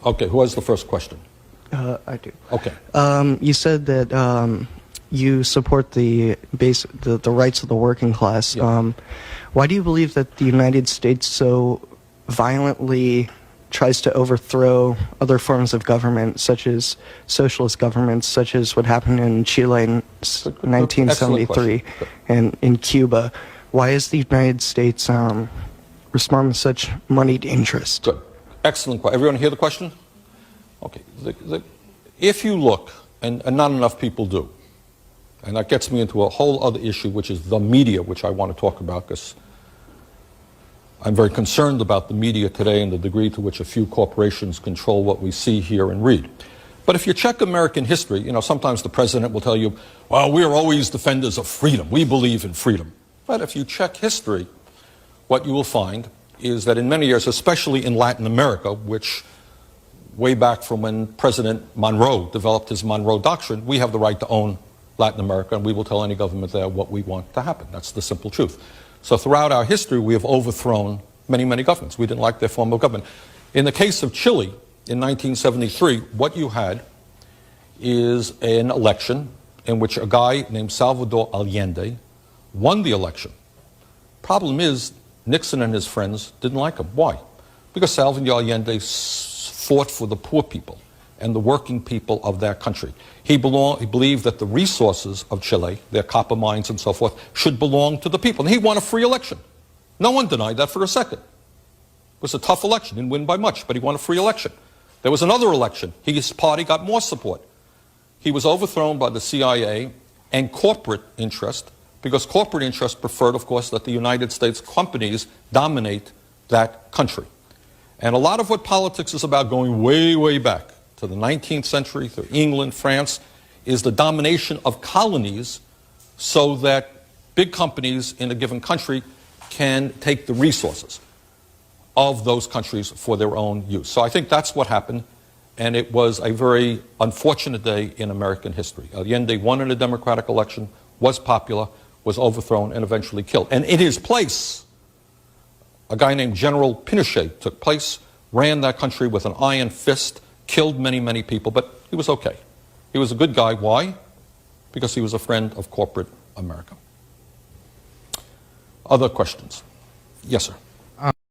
Okay, who has the first question? I do. Okay. You said that you support the rights of the working class. Yeah. Why do you believe that the United States so violently tries to overthrow other forms of government, such as socialist governments, such as what happened in Chile in 1973 and in Cuba? Why is the United States responding with such moneyed interest? Good. Excellent question. Everyone hear the question? Okay. If you look, and not enough people do, and that gets me into a whole other issue, which is the media, which I want to talk about, because I'm very concerned about the media today and the degree to which a few corporations control what we see, hear, and read. But if you check American history, you know, sometimes the president will tell you, well, we are always defenders of freedom. We believe in freedom. But if you check history, what you will find is that in many years, especially in Latin America, which way back from when President Monroe developed his Monroe Doctrine, we have the right to own Latin America, and we will tell any government there what we want to happen. That's the simple truth. So throughout our history, we have overthrown many, many governments. We didn't like their form of government. In the case of Chile, in 1973, what you had is an election in which a guy named Salvador Allende won the election. Problem is, Nixon and his friends didn't like him. Why? Because Salvador Allende fought for the poor people and the working people of that country. He believed that the resources of Chile, their copper mines and so forth, should belong to the people. And he won a free election. No one denied that for a second. It was a tough election. He didn't win by much, but he won a free election. There was another election. His party got more support. He was overthrown by the CIA and corporate interest, because corporate interest preferred, of course, that the United States companies dominate that country. And a lot of what politics is about, going way, way back to the 19th century, through England, France, is the domination of colonies so that big companies in a given country can take the resources of those countries for their own use. So I think that's what happened, and it was a very unfortunate day in American history. Allende won in a democratic election, was popular, was overthrown, and eventually killed. And in his place, a guy named General Pinochet took place, ran that country with an iron fist, killed many, many people, but he was okay. He was a good guy. Why? Because he was a friend of corporate America. Other questions? Yes, sir.